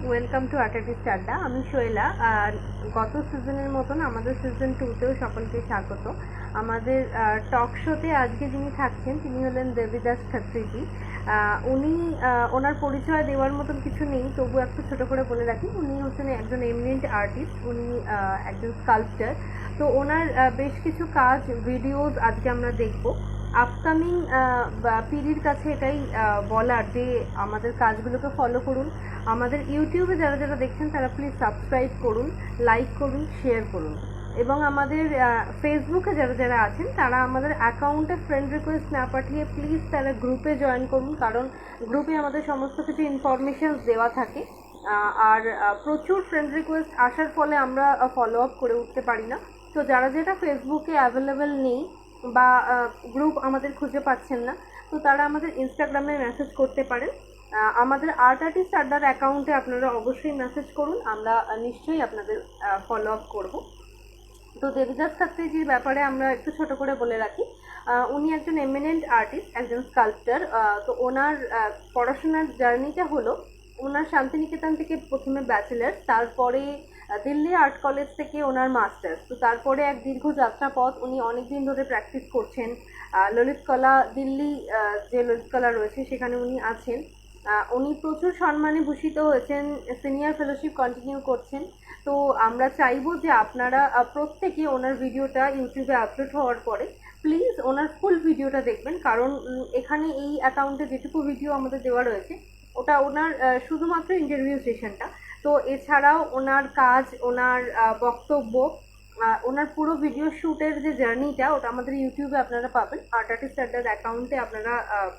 Welcome to artist আড্ডা। আমি শৈলা। গত সিজনের মতন আমাদের সিজন 2তেও সকলকে স্বাগত। আমাদের টক শোতে আজকে যিনি থাকছেন তিনি হলেন দেবীদাস খত্রিজি। উনি ওনার পরিচয় দেওয়ার মতন কিছু নেই, তবু একটু ছোট করে বলে রাখি, উনি হচ্ছেন একজন এমিনেন্ট আর্টিস্ট, উনি একজন স্কাল্পচার। তো ওনার বেশ কিছু কাজ ভিডিওজ আজকে আমরা দেখব। আপকামিং পিডির কাছে এটাই বলার যে আমাদের কাজগুলোকে ফলো করুন। আমাদের ইউটিউবে যারা যারা দেখছেন তারা প্লিজ সাবস্ক্রাইব করুন, লাইক করুন, শেয়ার করুন। এবং আমাদের ফেসবুকে যারা যারা আছেন তারা আমাদের অ্যাকাউন্টে ফ্রেন্ড রিকোয়েস্ট না পাঠিয়ে প্লিজ তারা গ্রুপে জয়েন করুন, কারণ গ্রুপে আমাদের সমস্ত কিছু ইনফরমেশন দেওয়া থাকে। আর প্রচুর ফ্রেন্ড রিকোয়েস্ট আসার ফলে আমরা ফলো আপ করে উঠতে পারি না। তো যারা যেটা ফেসবুকে অ্যাভেলেবেল নেই বা গ্রুপ আমাদের খুঁজে পাচ্ছেন না, তো তারা আমাদের ইনস্টাগ্রামে মেসেজ করতে পারেন। আমাদের আর্টিস্ট আড্ডার অ্যাকাউন্টে আপনারা অবশ্যই মেসেজ করুন, আমরা নিশ্চয়ই আপনাদের ফলো আপ করবো। তো দেবীদাস খত্রিজির ব্যাপারে আমরা একটু ছোট করে বলে রাখি। উনি একজন এমিনেন্ট আর্টিস্ট, একজন স্কাল্পচার। তো ওনার পড়াশোনার জার্নিটা হলো, ওনার শান্তিনিকেতন থেকে প্রথমে ব্যাচেলার, তারপরে দিল্লি আর্ট কলেজ থেকে ওনার মাস্টার্স। তো তারপরে এক দীর্ঘ যাত্রাপথ, উনি অনেক দিন ধরে প্র্যাকটিস করছেন ললিতকলা, দিল্লি যে ললিতকলা রয়েছে সেখানে উনি আছেন। উনি প্রচুর সম্মানে ভূষিত হয়েছেন, সিনিয়র ফেলোশিপ কন্টিনিউ করছেন। তো আমরা চাইবো যে আপনারা প্রত্যেকে ওনার ভিডিওটা ইউটিউবে আপলোড হওয়ার পরে প্লিজ ওনার ফুল ভিডিওটা দেখবেন, কারণ এখানে এই অ্যাকাউন্টে যেটুকু ভিডিও আমাদের দেওয়া রয়েছে ওটা ওনার শুধুমাত্র ইন্টারভিউ সেশনটা। তো এছাড়াও ওনার কাজ, ওনার বক্তব্য, ওনার পুরো ভিডিও শ্যুটের যে জার্নিটা ওটা আমাদের ইউটিউবে আপনারা পাবেন। আর্টিস্ট আড্ডার অ্যাকাউন্টে আপনারা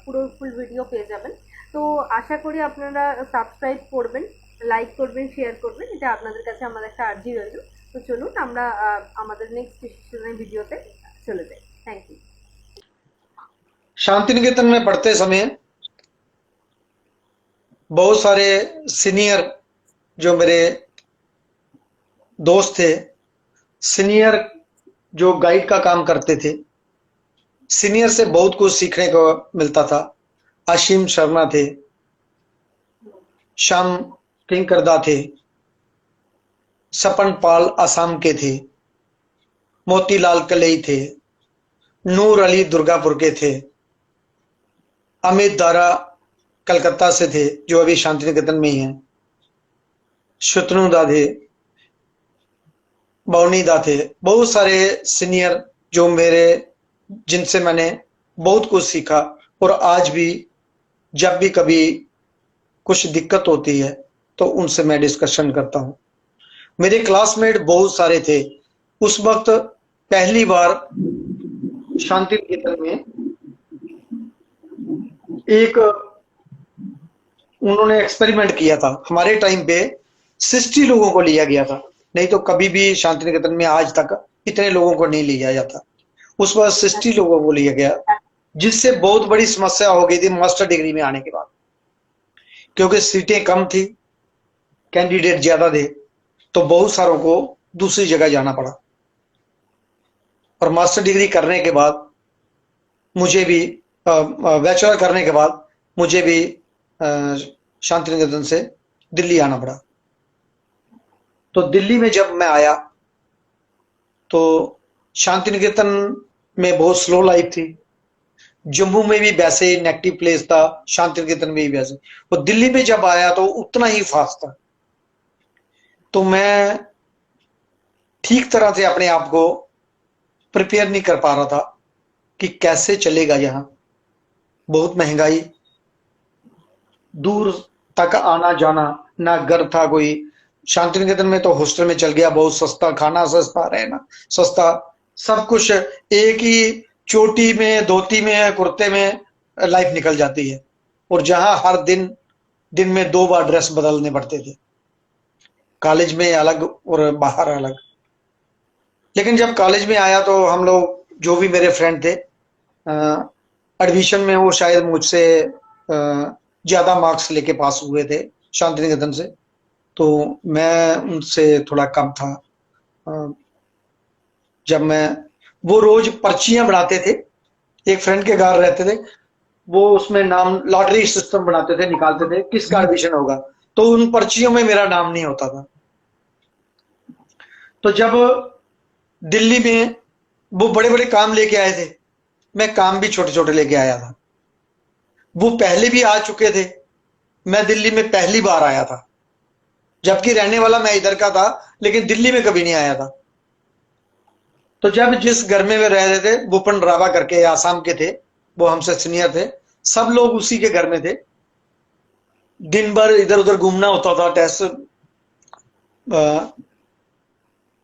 পুরো ফুল ভিডিও পেয়ে যাবেন। তো আশা করি আপনারা সাবস্ক্রাইব করবেন, লাইক করবেন, শেয়ার করবেন, এটা আপনাদের কাছে আমাদের একটা আর্জি রইল। তো চলুন আমরা আমাদের নেক্সট সেশনের ভিডিওতে চলে যাই। Thank you. शांति निकेतन में पढ़ते समय बहुत सारे सीनियर जो मेरे दोस्त थे, सीनियर जो गाइड का काम करते थे, सीनियर से बहुत कुछ सीखने को मिलता था। असीम शर्मा थे, श्याम किंकरदा थे, सपन पाल असम के थे, मोतीलाल कलई थे, नूर अली दुर्गापुर के थे, अमित दारा कलकत्ता से थे जो अभी शांति निकेतन में ही हैं, शत्रुदा थे, बौनीदा थे। बहुत सारे सीनियर जो जिनसे मैंने बहुत कुछ सीखा, और आज भी जब भी कभी कुछ दिक्कत होती है तो उनसे मैं डिस्कशन करता हूं। मेरे क्लासमेट बहुत सारे थे। उस वक्त पहली बार शांति निकेतन में एक उन्होंने एक्सपेरिमेंट किया था। हमारे टाइम पे 60 लोगों को लिया गया था, नहीं तो कभी भी शांति निकेतन में आज तक इतने लोगों को नहीं लिया जाता। उस वक्त 60 लोगों को लिया गया, जिससे बहुत बड़ी समस्या हो गई थी मास्टर डिग्री में आने के बाद, क्योंकि सीटें कम थी, कैंडिडेट ज्यादा थे, तो बहुत सारों को दूसरी जगह जाना पड़ा। और मास्टर डिग्री करने के बाद मुझे भी, बैचलर करने के बाद मुझे भी शांति निकेतन से दिल्ली आना पड़ा। तो दिल्ली में जब मैं आया तो शांति निकेतन में बहुत स्लो लाइफ थी, जम्मू में भी वैसे ही नेगेटिव प्लेस था, शांति निकेतन में भी वैसे, और दिल्ली में जब आया तो उतना ही फास्ट था। तो मैं ठीक तरह से अपने आप को प्रिपेयर नहीं कर पा रहा था कि कैसे चलेगा। यहाँ बहुत महंगाई, दूर तक आना जाना, ना घर था कोई। शांति निकेतन में तो हॉस्टल में चल गया, बहुत सस्ता खाना, सस्ता रहना, सस्ता सब कुछ, एक ही चोटी में, धोती में, कुर्ते में लाइफ निकल जाती है। और जहां हर दिन में 2 बार ड्रेस बदलने पड़ते थे, कॉलेज में अलग और बाहर अलग। लेकिन जब कॉलेज में आया तो हम लोग, जो भी मेरे फ्रेंड थे, एडमिशन में वो शायद मुझसे ज्यादा मार्क्स लेके पास हुए थे शांति निकेतन से, तो मैं उनसे थोड़ा कम था। जब वो रोज पर्चियां बनाते थे, एक फ्रेंड के घर रहते थे, वो उसमें नाम लॉटरी सिस्टम बनाते थे, निकालते थे किसका एडमिशन होगा। तो उन पर्चियों में मेरा नाम नहीं होता था। तो जब दिल्ली में वो बड़े बड़े काम लेके आए थे, मैं काम भी छोटे छोटे लेके आया था। वो पहले भी आ चुके थे, मैं दिल्ली में पहली बार आया था, जबकि रहने वाला मैं इधर का था, लेकिन दिल्ली में कभी नहीं आया था। तो जब जिस घर में वे रह रहे थे, भूपन रावा करके आसाम के थे, वो हमसे सीनियर थे, सब लोग उसी के घर में थे। दिन भर इधर उधर घूमना होता था। टेस्ट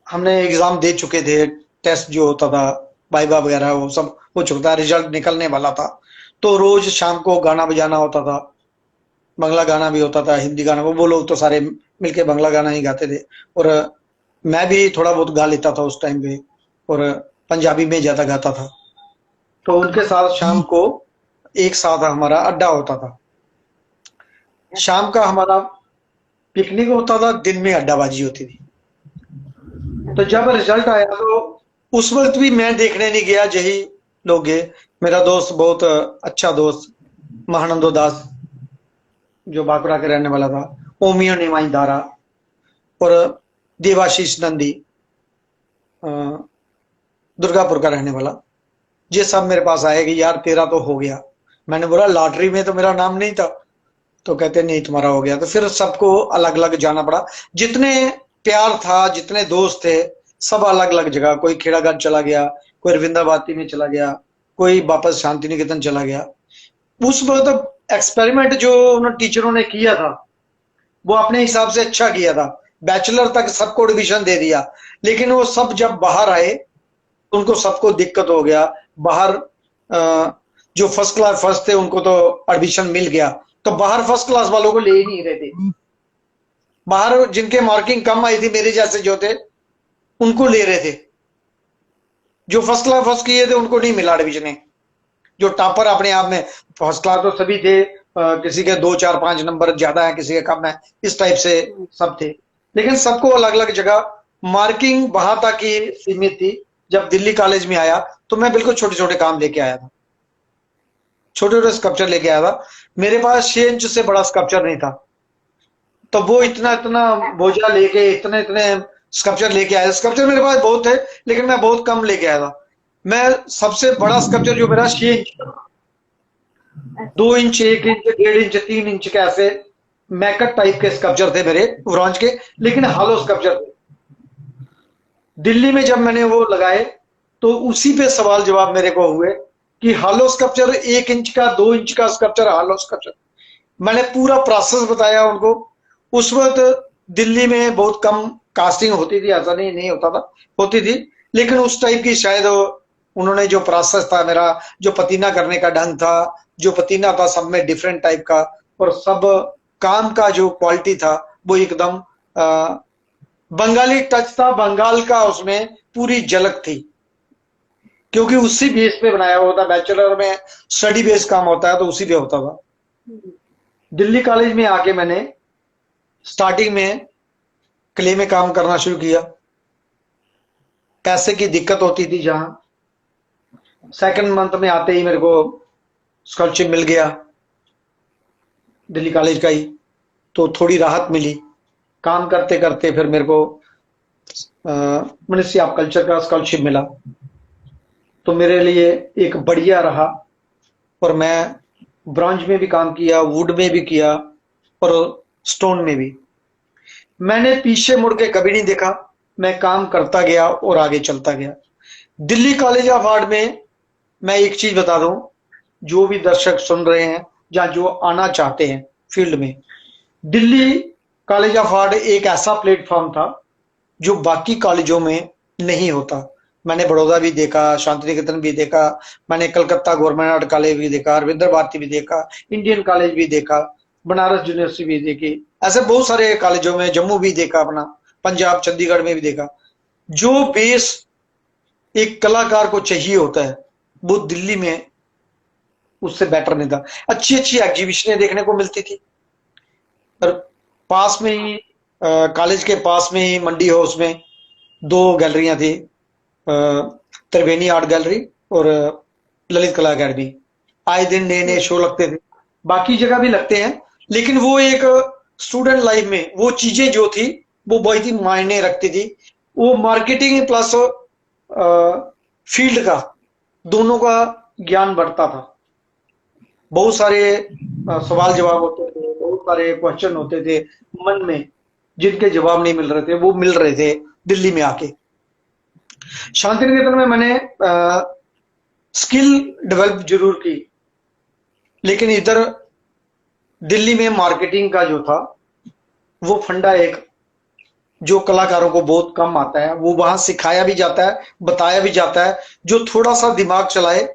हमने एग्जाम दे चुके थे, टेस्ट जो होता था वाइवा वगैरह वो सब हो चुका था, रिजल्ट निकलने वाला था। तो रोज शाम को गाना बजाना होता था, बंगला गाना भी होता था, हिंदी गाना, वो लोग तो सारे मिलके बंगला गाना ही गाते थे, और मैं भी थोड़ा बहुत गा लेता था उस टाइम पे, और पंजाबी में ज्यादा गाता था। तो उनके साथ शाम को एक साथ हमारा अड्डा होता था। शाम का हमारा पिकनिक होता था, दिन में अड्डाबाजी होती थी। तो जब रिजल्ट आया तो उस वक्त भी मैं देखने नहीं गया, यही लोग गए। मेरा दोस्त, बहुत अच्छा दोस्त महानंदो दास, जो बांकुड़ा के रहने वाला था, ओमियो निमाई दारा, और देवाशीष नंदी दुर्गापुर का रहने वाला, ये सब मेरे पास आए कि यार तेरा तो हो गया। मैंने बोला लॉटरी में तो मेरा नाम नहीं था। तो कहते नहीं तुम्हारा हो गया। तो फिर सबको अलग अलग जाना पड़ा। जितने प्यार था, जितने दोस्त थे, सब अलग अलग जगह, कोई खेड़ागढ़ चला गया, कोई रविंद्रभारती में चला गया, कोई वापस शांति निकेतन चला गया। उस वक्त एक्सपेरिमेंट जो उन टीचरों ने किया था, वो अपने हिसाब से अच्छा किया था। बैचलर तक सबको एडमिशन दे दिया, लेकिन वो सब जब बाहर आए तो उनको सबको दिक्कत हो गया। बाहर जो फर्स्ट क्लास फर्स्ट थे उनको तो एडमिशन मिल गया, तो बाहर फर्स्ट क्लास वालों को ले ही नहीं रहे थे। बाहर जिनके मार्किंग कम आई थी, मेरे जैसे जो थे, उनको ले रहे थे। जो फर्स्ट क्लास फर्स्ट किए थे उनको नहीं मिला एडमिशन। जो टॉपर अपने आप में, फर्स्ट क्लास तो सभी थे, किसी के 2 4 5 नंबर ज्यादा है, किसी के कम है, इस टाइप से सब थे। लेकिन सबको अलग अलग जगह मार्किंग वहां तक ही सीमित थी। जब दिल्ली कॉलेज में आया तो मैं बिल्कुल छोटे छोटे काम लेके आया था, छोटे छोटे स्कल्पचर लेके आया था। मेरे पास 6 इंच से बड़ा स्कल्पचर नहीं था, तो वो इतना इतना बोझा लेके इतने इतने स्कल्पचर लेके आया। स्कल्पचर मेरे पास बहुत थे, लेकिन मैं बहुत कम लेके आया था। मैं सबसे बड़ा स्कल्पचर जो मेरा 6 inch, 2 inch, 1 inch, 1.5 inch, 3 inch के ऐसे मैकट टाइप के स्कल्पचर थे मेरे, ब्रॉन्ज के, लेकिन हॉलो स्कल्पचर थे। दिल्ली में जब मैंने वो लगाए तो उसी पे सवाल जवाब मेरे को हुए कि हॉलो स्कल्पचर 1 इंच का, 2 इंच का स्कल्पचर, हॉलो स्कल्पचर। मैंने पूरा प्रोसेस बताया उनको। उस वक्त दिल्ली में बहुत कम कास्टिंग होती थी, ऐसा नहीं होता था, होती थी, लेकिन उस टाइप की शायद उन्होंने जो प्रोसेस था, मेरा जो पतीना करने का ढंग था, जो पतीना था सब में डिफरेंट टाइप का, और सब काम का जो क्वालिटी था वो एकदम बंगाली टच था, बंगाल का उसमें पूरी झलक थी, क्योंकि उसी बेस पे बनाया हुआ था। बैचलर में स्टडी बेस काम होता है, तो उसी पे होता था। दिल्ली कॉलेज में आके मैंने स्टार्टिंग में क्ले में काम करना शुरू किया। पैसे की दिक्कत होती थी, जहां सेकंड मंथ में आते ही मेरे को स्कॉलरशिप मिल गया दिल्ली कॉलेज का ही, तो थोड़ी राहत मिली। काम करते करते फिर मेरे को मिनिस्ट्री ऑफ कल्चर का स्कॉलरशिप मिला, तो मेरे लिए एक बढ़िया रहा। और मैं ब्रॉन्ज में भी काम किया, वुड में भी किया, और स्टोन में भी। मैंने पीछे मुड़ के कभी नहीं देखा, मैं काम करता गया और आगे चलता गया। दिल्ली कॉलेज ऑफ आर्ट में मैं एक चीज बता दूं, जो भी दर्शक सुन रहे हैं या जो आना चाहते हैं फील्ड में, दिल्ली कॉलेज ऑफ आर्ट एक ऐसा प्लेटफॉर्म था जो बाकी कॉलेजों में नहीं होता। मैंने बड़ौदा भी देखा, शांति निकेतन भी देखा, मैंने कलकत्ता गवर्नमेंट आर्ट कॉलेज भी देखा, रविंद्र भारती भी देखा, इंडियन कॉलेज भी देखा, बनारस यूनिवर्सिटी भी देखी, ऐसे बहुत सारे कॉलेजों में, जम्मू भी देखा अपना, पंजाब चंडीगढ़ में भी देखा। जो बेस एक कलाकार को चाहिए होता है वो दिल्ली में उससे बेटर नहीं था। अच्छी अच्छी एग्जीबिशनें देखने को मिलती थी, और पास में ही कॉलेज के पास में ही मंडी हाउस में 2 गैलरियां थी, त्रिवेणी आर्ट गैलरी और ललित कला अकेडमी। आए दिन नए नए शो लगते थे, बाकी जगह भी लगते हैं, लेकिन वो एक स्टूडेंट लाइफ में वो चीजें जो थी वो बहुत ही मायने रखती थी। वो मार्केटिंग प्लस फील्ड का दोनों का ज्ञान बढ़ता था। बहुत सारे सवाल जवाब होते थे, बहुत सारे क्वेश्चन होते थे मन में जिनके जवाब नहीं मिल रहे थे, वो मिल रहे थे दिल्ली में आके। शांति निकेतन में मैंने स्किल डेवलप जरूर की, लेकिन इधर दिल्ली में मार्केटिंग का जो था वो फंडा एक जो कलाकारों को बहुत कम आता है, वो वहां सिखाया भी जाता है, बताया भी जाता है। जो थोड़ा सा दिमाग चलाए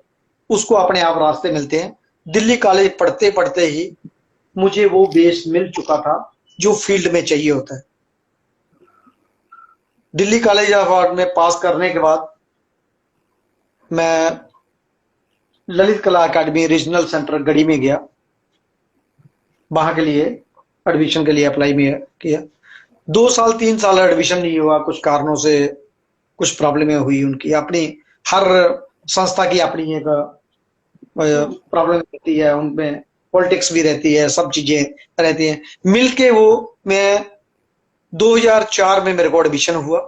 उसको अपने आप रास्ते मिलते हैं। दिल्ली कॉलेज पढ़ते पढ़ते ही मुझे वो बेस मिल चुका था जो फील्ड में चाहिए होता है। दिल्ली कॉलेज ऑफ आर्ट में पास करने के बाद मैं ललित कला अकादमी रीजनल सेंटर गढ़ी में गया, वहां के लिए एडमिशन के लिए अप्लाई में किया। 2 साल 3 साल एडमिशन नहीं हुआ, कुछ कारणों से कुछ प्रॉब्लमें हुई उनकी अपनी। हर संस्था की अपनी एक प्रॉब्लम रहती है, उनमें पॉलिटिक्स भी रहती है, सब चीजें रहती हैं। मिलके वो मैं 2004 में मेरे को एडमिशन हुआ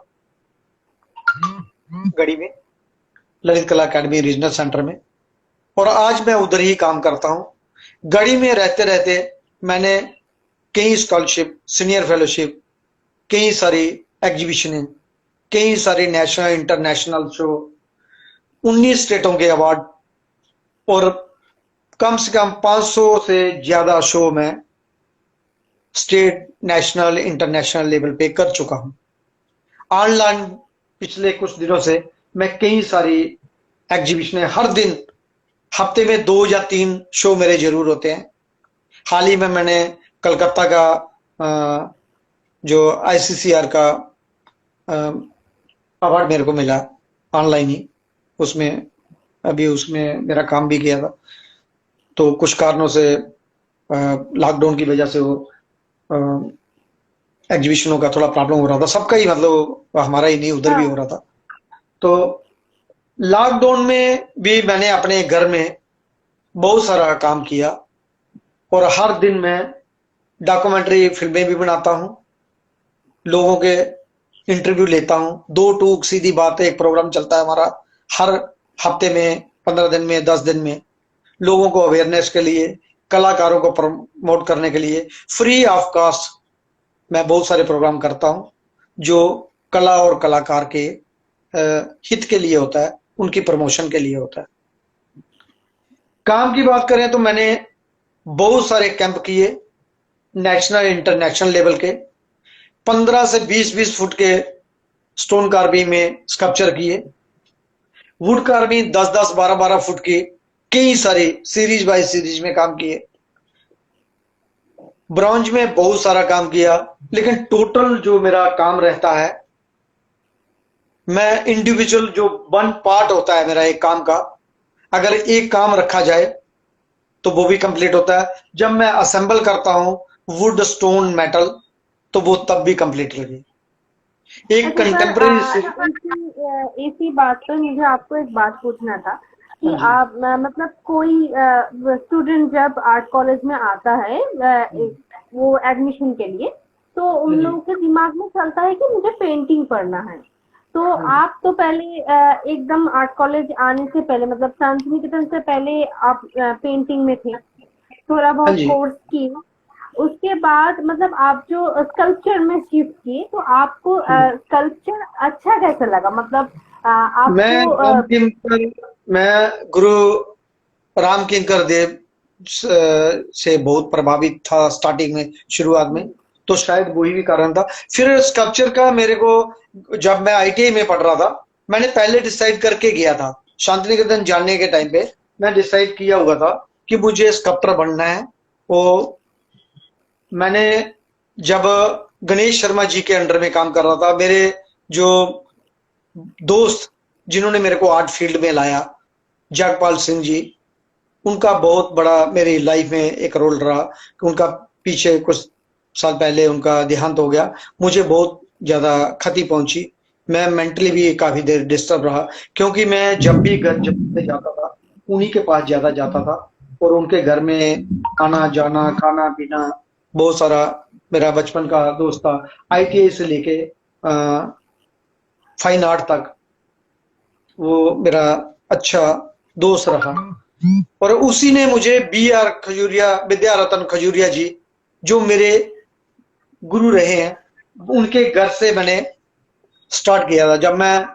गढ़ी में ललित कला अकादमी रीजनल सेंटर में, और आज मैं उधर ही काम करता हूँ। गढ़ी में रहते रहते मैंने कई स्कॉलरशिप, सीनियर फेलोशिप, कई सारी एग्जीबिशन, कई सारी नेशनल इंटरनेशनल शो, 19 स्टेटों के अवार्ड और कम से कम 500 से ज्यादा शो में स्टेट, नेशनल, इंटरनेशनल लेवल पे कर चुका हूं। ऑनलाइन पिछले कुछ दिनों से मैं कई सारी एग्जीबिशन, हर दिन हफ्ते में 2 या 3 शो मेरे जरूर होते हैं। हाल ही में मैंने कलकत्ता का जो आईसीसीआर का अवार्ड मेरे को मिला ऑनलाइन ही, उसमें अभी उसमें मेरा काम भी किया था। तो कुछ कारणों से लॉकडाउन की वजह से वो एग्जीबिशनों का थोड़ा प्रॉब्लम हो रहा था, सबका ही, मतलब हमारा ही नहीं, उधर भी हो रहा था। तो लॉकडाउन में भी मैंने अपने घर में बहुत सारा काम किया और हर दिन मैं डॉक्यूमेंट्री फिल्में भी बनाता हूँ, लोगों के इंटरव्यू लेता हूँ। 2 टूक सीधी बात है, एक प्रोग्राम चलता है हमारा हर हफ्ते में, 15 दिन में, 10 दिन में, लोगों को अवेयरनेस के लिए, कलाकारों को प्रमोट करने के लिए फ्री ऑफ कॉस्ट मैं बहुत सारे प्रोग्राम करता हूँ जो कला और कलाकार के हित के लिए होता है, उनकी प्रमोशन के लिए होता है। काम की बात करें तो मैंने बहुत सारे कैंप किए, नेशनल इंटरनेशनल लेवल के। 15 से 20 फुट के स्टोन कार्विंग में स्कल्पचर किए, वुड कार्विंग 10 12 फुट की कई सारी सीरीज बाय सीरीज में काम किए। ब्रॉन्ज में बहुत सारा काम किया, लेकिन टोटल जो मेरा काम रहता है, मैं इंडिविजुअल जो 1 पार्ट होता है मेरा एक काम का, अगर एक काम रखा जाए तो वो भी कंप्लीट होता है। जब मैं असेंबल करता हूं वुड, स्टोन, मेटल, तो वो तब भी कंप्लीट लगे। एक कंटेम्प्रेरी इसी बात पर मुझे आपको एक बात पूछना था कि आप मतलब कोई स्टूडेंट जब आर्ट कॉलेज में आता है वो एडमिशन के लिए, तो उन लोगों के दिमाग में चलता है कि मुझे पेंटिंग पढ़ना है। तो आप तो पहले एकदम आर्ट कॉलेज आने से पहले, मतलब शांति निकेतन से पहले आप पेंटिंग में थे, थोड़ा बहुत कोर्स किए, उसके बाद मतलब आप जो स्कल्पचर में शिफ्ट किए, तो आपको स्कल्पचर अच्छा कैसे लगा? मतलब आपको मैं गुरु राम किंकर देव से बहुत प्रभावित था स्टार्टिंग में, शुरुआत में, तो शायद वही भी कारण था। फिर स्कल्पचर का मेरे को, जब मैं आईटीआई में पढ़ रहा था, मैंने पहले डिसाइड करके गया था। शांति निकेतन जाने के टाइम पे मैं डिसाइड किया हुआ था कि मुझे स्कल्पटर बनना है। वो मैंने जब गणेश शर्मा जी के अंडर में काम कर रहा था, मेरे जो दोस्त जिन्होंने मेरे को आर्ट फील्ड में लाया, जगपाल सिंह जी, उनका बहुत बड़ा मेरी लाइफ में एक रोल रहा। उनका पीछे कुछ साल पहले उनका देहांत हो गया, मुझे बहुत ज्यादा क्षति पहुंची। मैं मेंटली भी काफी देर डिस्टर्ब रहा, क्योंकि मैं जब भी घर जाता था उन्हीं के पास ज्यादा जाता था, और उनके घर में आना जाना, खाना पीना, बहुत सारा मेरा बचपन का दोस्त था, आईटीआई से लेके फाइन आर्ट तक वो मेरा अच्छा दोस्त रहा। और उसी ने मुझे बी आर खजूरिया, विद्या रतन खजूरिया जी जो मेरे गुरु रहे हैं, उनके घर से मैंने स्टार्ट किया था। जब मैं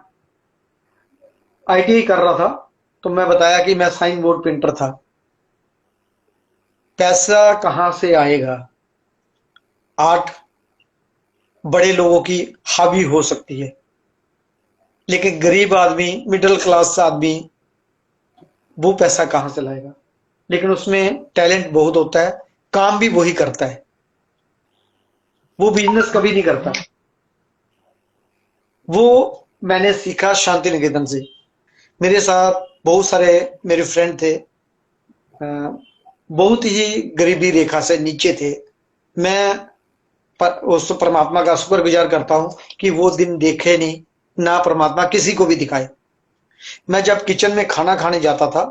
आईटीआई कर रहा था तो मैं बताया कि मैं साइन बोर्ड प्रिंटर था। पैसा कहां से आएगा? आर्ट बड़े लोगों की हॉबी हो सकती है, लेकिन गरीब आदमी, मिडिल क्लास आदमी वो पैसा कहां से लाएगा? लेकिन उसमें टैलेंट बहुत होता है, काम भी वही करता है, वो बिजनेस कभी नहीं करता। वो मैंने सीखा शांति निकेतन से। मेरे साथ बहुत सारे मेरे फ्रेंड थे, बहुत ही गरीबी रेखा से नीचे थे। मैं उस परमात्मा का शुक्रगुजार करता हूं कि वो दिन देखे नहीं, ना परमात्मा किसी को भी दिखाए। मैं जब किचन में खाना खाने जाता था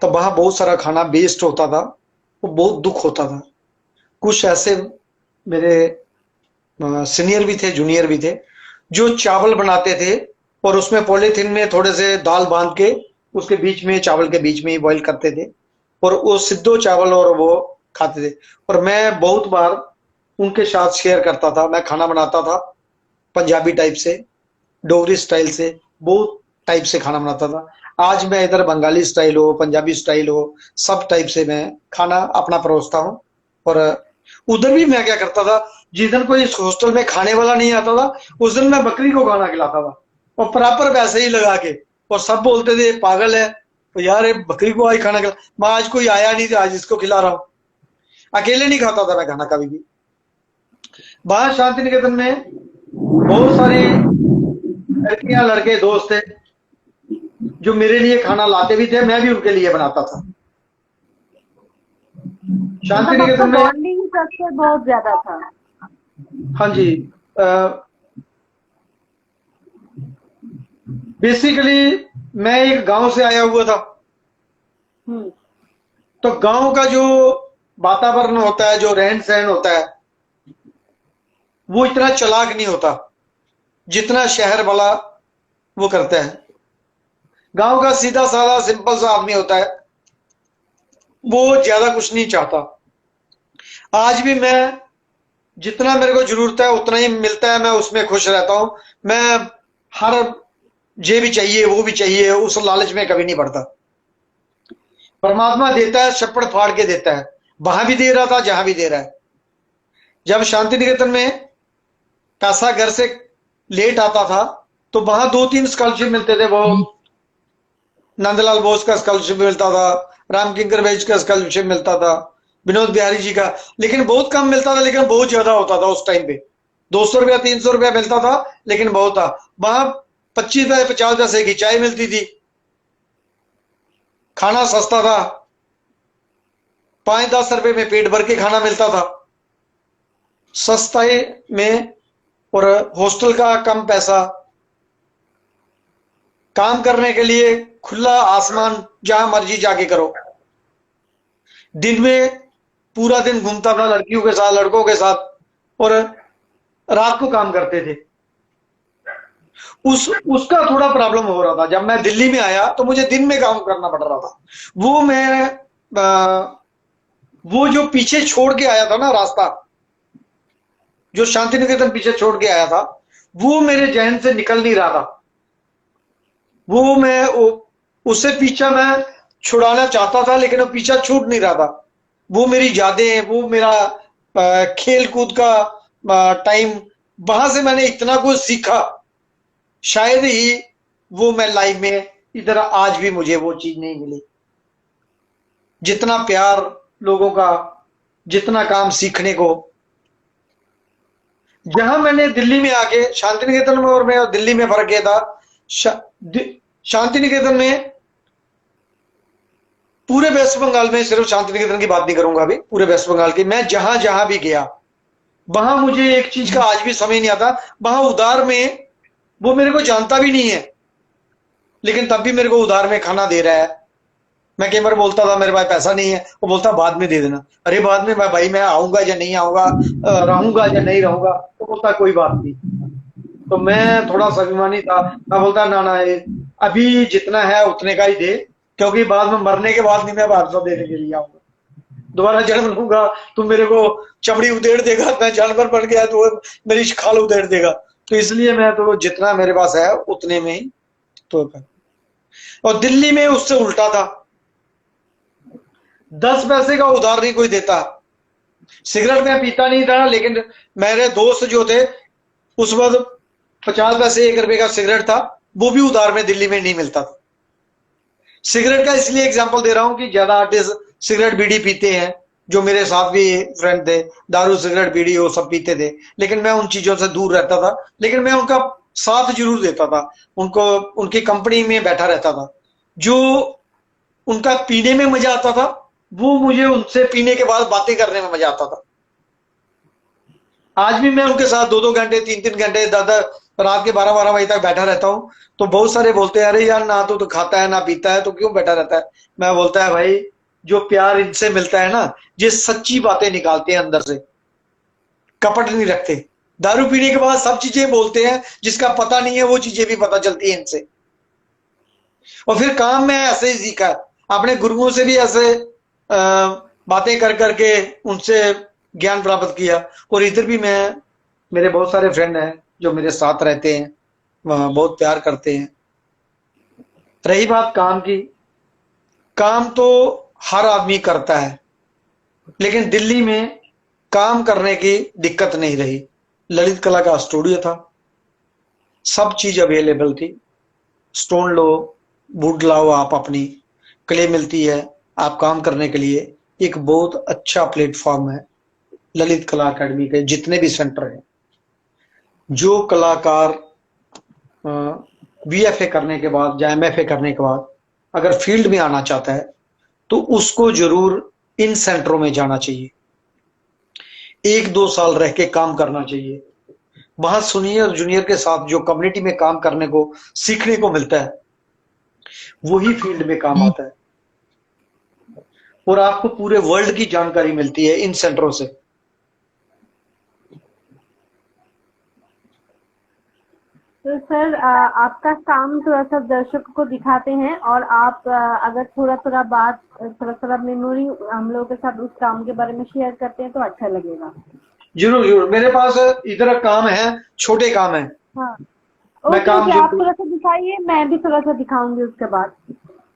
तो वहां बहुत सारा खाना वेस्ट होता था, वो बहुत दुख होता था। कुछ ऐसे मेरे सीनियर भी थे, जूनियर भी थे, जो चावल बनाते थे और उसमें पॉलीथीन में थोड़े से दाल बांध के उसके बीच में, चावल के बीच में ही बॉईल करते थे और वो सिद्धो चावल और वो खाते थे। और मैं बहुत बार उनके साथ शेयर करता था। मैं खाना बनाता था पंजाबी टाइप से, डोगरी स्टाइल से, बहुत टाइप से खाना बनाता था। आज मैं इधर बंगाली स्टाइल हो, पंजाबी स्टाइल हो, सब टाइप से मैं खाना अपना परोसता हूँ। और उधर भी मैं क्या करता था, जिस दिन कोई हॉस्टल में खाने वाला नहीं आता था उस दिन मैं बकरी को खाना खिलाता था और प्रॉपर पैसे ही लगा के। और सब बोलते थे पागल है तो यार, ये बकरी को आज खाना खिला। मैं आज कोई आया नहीं था, आज इसको खिला रहा हूं। अकेले नहीं खाता था मैं खाना कभी भी। वहां शांति निकेतन में बहुत सारी लड़कियां लड़के दोस्त थे जो मेरे लिए खाना लाते भी थे, मैं भी उनके लिए बनाता था। शांति मतलब आपका निकेतन में, बॉन्डिंग सबसे बहुत ज्यादा था। हाँ जी, बेसिकली मैं एक गांव से आया हुआ था। तो गांव का जो वातावरण होता है, जो रहन सहन होता है, वो इतना चालाक नहीं होता जितना शहर वाला वो करता है। गांव का सीधा साधा सिंपल सा आदमी होता है, वो ज्यादा कुछ नहीं चाहता। आज भी मैं जितना मेरे को जरूरत है उतना ही मिलता है, मैं उसमें खुश रहता हूं। मैं हर ये भी चाहिए वो भी चाहिए उस लालच में कभी नहीं पड़ता। परमात्मा देता है, छप्पड़ फाड़ के देता है। वहां भी दे रहा था, जहां भी दे रहा है। जब शांति निकेतन में पैसा घर से लेट आता था तो वहां 2-3 स्कॉलरशिप मिलते थे। वो नंदलाल बोस का स्कॉलरशिप मिलता था, राम किंकर बेज का स्कॉलरशिप मिलता था, विनोद बिहारी जी का। लेकिन बहुत कम मिलता था, लेकिन बहुत ज्यादा होता था उस टाइम पे। 200 रुपया 300 रुपया मिलता था, लेकिन बहुत था। वहां 25 पैसे 50 पैसे की चाय मिलती थी, खाना सस्ता था, 5-10 रुपए में पेट भर के खाना मिलता था सस्ताई में। और हॉस्टल का कम पैसा, काम करने के लिए खुला आसमान, जहां मर्जी जाके करो। दिन में पूरा दिन घूमता था लड़कियों के साथ, लड़कों के साथ, और रात को काम करते थे। उसका थोड़ा प्रॉब्लम हो रहा था। जब मैं दिल्ली में आया तो मुझे दिन में काम करना पड़ रहा था। वो जो पीछे छोड़ के आया था ना रास्ता, जो शांति निकेतन पीछे छोड़ के आया था, वो मेरे जहन से निकल नहीं रहा था। वो मैं उससे पीछा मैं छुड़ाना चाहता था, लेकिन वो पीछा छूट नहीं रहा था। वो मेरी यादें, वो मेरा खेल कूद का टाइम, वहां से मैंने इतना कुछ सीखा। शायद ही वो मैं लाइफ में इधर आज भी मुझे वो चीज नहीं मिली। जितना प्यार लोगों का, जितना काम सीखने को। जहां मैंने दिल्ली में आके, शांति निकेतन में और मैं और दिल्ली में फर्क यह था, शांति निकेतन में, पूरे वेस्ट बंगाल में, सिर्फ शांति निकेतन की बात नहीं करूंगा अभी, पूरे वेस्ट बंगाल की, मैं जहां जहां भी गया वहां मुझे एक चीज का आज भी समझ नहीं आता। वहां उधार में, वो मेरे को जानता भी नहीं है, लेकिन तब भी मेरे को उधार में खाना दे रहा है, मैं कई बार बोलता था मेरे पास पैसा नहीं है, वो बोलता बाद में दे देना। अरे बाद में भाई मैं आऊंगा या नहीं आऊंगा, रहूंगा या नहीं रहूंगा, तो बोलता कोई बात नहीं। तो मैं थोड़ा स्वाभिमानी था, मैं बोलता ना ना ये अभी जितना है उतने का ही दे, क्योंकि बाद में मरने के बाद नहीं मैं वापस देने के लिए आऊंगा, दोबारा जन्म लूंगा तो मेरे को चमड़ी उधेड़ देगा, मैं जानवर बन गया तो वो मेरी खाल उधेड़ देगा। तो इसलिए मैं तो जितना मेरे पास है उतने में ही तो कर। और दिल्ली में उससे उल्टा था, 10 पैसे का उधार नहीं कोई देता। सिगरेट मैं पीता नहीं था, लेकिन मेरे दोस्त जो थे उस वक्त 50 पैसे 1 रुपए का सिगरेट था, वो भी उधार में दिल्ली में नहीं मिलता था। सिगरेट का इसलिए एग्जांपल दे रहा हूं कि ज्यादा आर्टिस्ट सिगरेट बीड़ी पीते हैं, जो मेरे साथ भी फ्रेंड थे, दारू सिगरेट बीड़ी वो सब पीते थे, लेकिन मैं उन चीजों से दूर रहता था। लेकिन मैं उनका साथ जरूर देता था, उनको उनकी कंपनी में बैठा रहता था। जो उनका पीने में मजा आता था, वो मुझे उनसे पीने के बाद बातें करने में मजा आता था। आज भी मैं उनके साथ 2-2 घंटे 3-3 घंटे दादा रात के 12-12 बजे तक बैठा रहता हूं। तो बहुत सारे बोलते हैं अरे यार ना तो खाता है ना पीता है तो क्यों बैठा रहता है। मैं बोलता है भाई जो प्यार इनसे मिलता है ना, ये सच्ची बातें निकालते हैं अंदर से, कपट नहीं रखते। दारू पीने के बाद सब चीजें बोलते हैं, जिसका पता नहीं है वो चीजें भी पता चलती है इनसे। और फिर काम में ऐसे ही सीखा, अपने गुरुओं से भी ऐसे बातें कर करके उनसे ज्ञान प्राप्त किया। और इधर भी मैं, मेरे बहुत सारे फ्रेंड हैं जो मेरे साथ रहते हैं, वहां बहुत प्यार करते हैं। रही बात काम की, काम तो हर आदमी करता है, लेकिन दिल्ली में काम करने की दिक्कत नहीं रही। ललित कला का स्टूडियो था, सब चीज अवेलेबल थी। स्टोन लो, वुड लाओ, आप अपनी क्ले मिलती है, आप काम करने के लिए एक बहुत अच्छा प्लेटफॉर्म है ललित कला अकेडमी के जितने भी सेंटर हैं। जो कलाकार बीएफए करने के बाद या एमएफए करने के बाद अगर फील्ड में आना चाहता है तो उसको जरूर इन सेंटरों में जाना चाहिए, 1-2 साल रह के काम करना चाहिए। वहां सीनियर जूनियर के साथ जो कम्युनिटी में काम करने को सीखने को मिलता है, वही फील्ड में काम आता है। और आपको पूरे वर्ल्ड की जानकारी मिलती है इन सेंटरों से। तो सर आपका काम थोड़ा सा दर्शकों को दिखाते हैं, और आप अगर थोड़ा थोड़ा मेमोरी हम लोगों के साथ उस काम के बारे में शेयर करते हैं तो अच्छा लगेगा। जरूर जरूर, मेरे पास इधर काम है, छोटे काम है। हाँ मैं काम ओके, आप थोड़ा सा दिखाइए, मैं भी थोड़ा सा दिखाऊंगी उसके बाद।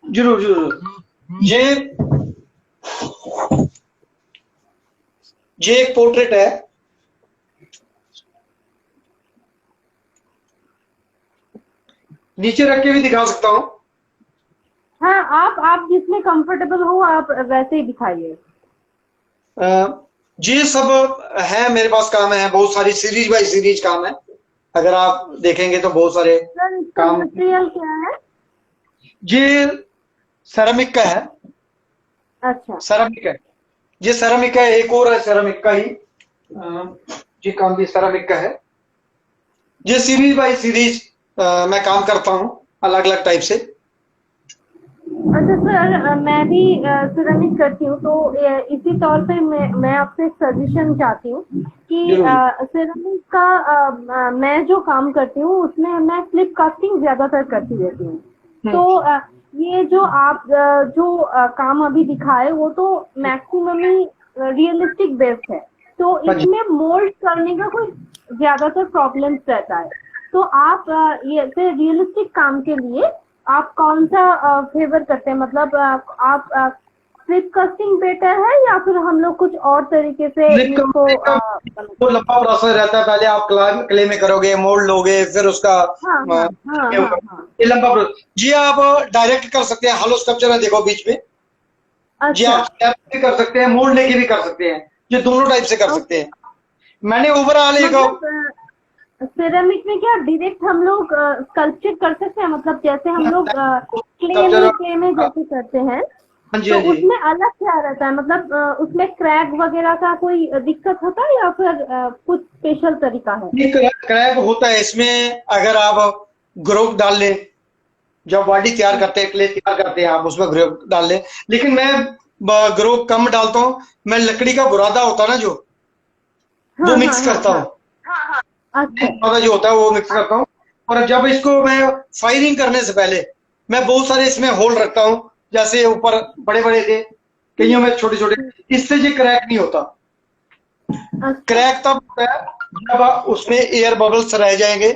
जरूर जरूर। ये एक पोर्ट्रेट है, नीचे रख के भी दिखा सकता हूँ। हाँ आप जिसमें कंफर्टेबल हो आप वैसे ही दिखाइए। ये सब है मेरे पास, काम है बहुत सारी, सीरीज बाय सीरीज काम है। अगर आप देखेंगे तो बहुत सारे काम। मटेरियल क्या है? ये सेरामिक का है। अच्छा, सेरामिक है, ये सेरामिक है। एक और है सेरामिक का ही, ये काम भी सेरामिक का है। ये सीरीज बाय सीरीज मैं काम करता हूँ अलग अलग टाइप से। अच्छा सर, मैं भी सिरेमिक करती हूँ, तो इसी तौर पे मैं आपसे सजेशन चाहती हूँ कि सिरेमिक का मैं जो काम करती हूँ उसमें मैं फ्लिप कास्टिंग ज्यादातर करती रहती हूँ। तो ये जो आप काम अभी दिखाए वो तो मैक्सिमम ही रियलिस्टिक बेस्ड है, तो इसमें मोल्ड करने का कोई ज्यादातर प्रॉब्लम रहता है। तो आप ये रियलिस्टिक काम के लिए आप कौन सा फेवर करते हैं? मतलब आप फ्लिप कास्टिंग बेटर है या फिर हम लोग कुछ और तरीके से इसको तो लंबा प्रोसेस रहता है। पहले आप क्ले में करोगे, मोल्ड लोगे, फिर उसका ये लंबा प्रोसेस। जी आप डायरेक्ट कर सकते हैं, हॉलो स्ट्रक्चर है देखो बीच में। जी आप स्टेप भी कर सकते हैं, मोल्ड लेके भी कर सकते हैं, ये दोनों टाइप से कर सकते हैं। मैंने ओवरऑल एक सिरेमिक में क्या डायरेक्ट हम लोग स्कल्पचर कर सकते हैं? मतलब जैसे हम लोग क्ले में जैसे करते हैं तो उसमें अलग क्या रहता है? मतलब उसमें क्रैक वगैरह का कोई दिक्कत होता है या फिर कुछ स्पेशल तरीका है? क्रैक होता है इसमें। अगर आप ग्रोथ डाल लें जब बॉडी तैयार करते हैं, क्ले तैयार करते हैं, आप उसमें ग्रो डाल लें। लेकिन मैं ग्रो कम डालता हूँ। मैं लकड़ी का बुरादा होता है ना जो, वो हाँ हाँ मिक्स हाँ करता हाँ। हूँ। अच्छा बुरादा जो होता है वो मिक्स करता हूँ। और जब इसको मैं फायरिंग करने से पहले मैं बहुत सारे इसमें होल रखता हूँ। जैसे ऊपर बड़े बड़े थे, कईयों में छोटे छोटे, इससे ये क्रैक नहीं होता। अच्छा। क्रैक तब होता है जब उसमें एयर बबल्स रह जाएंगे।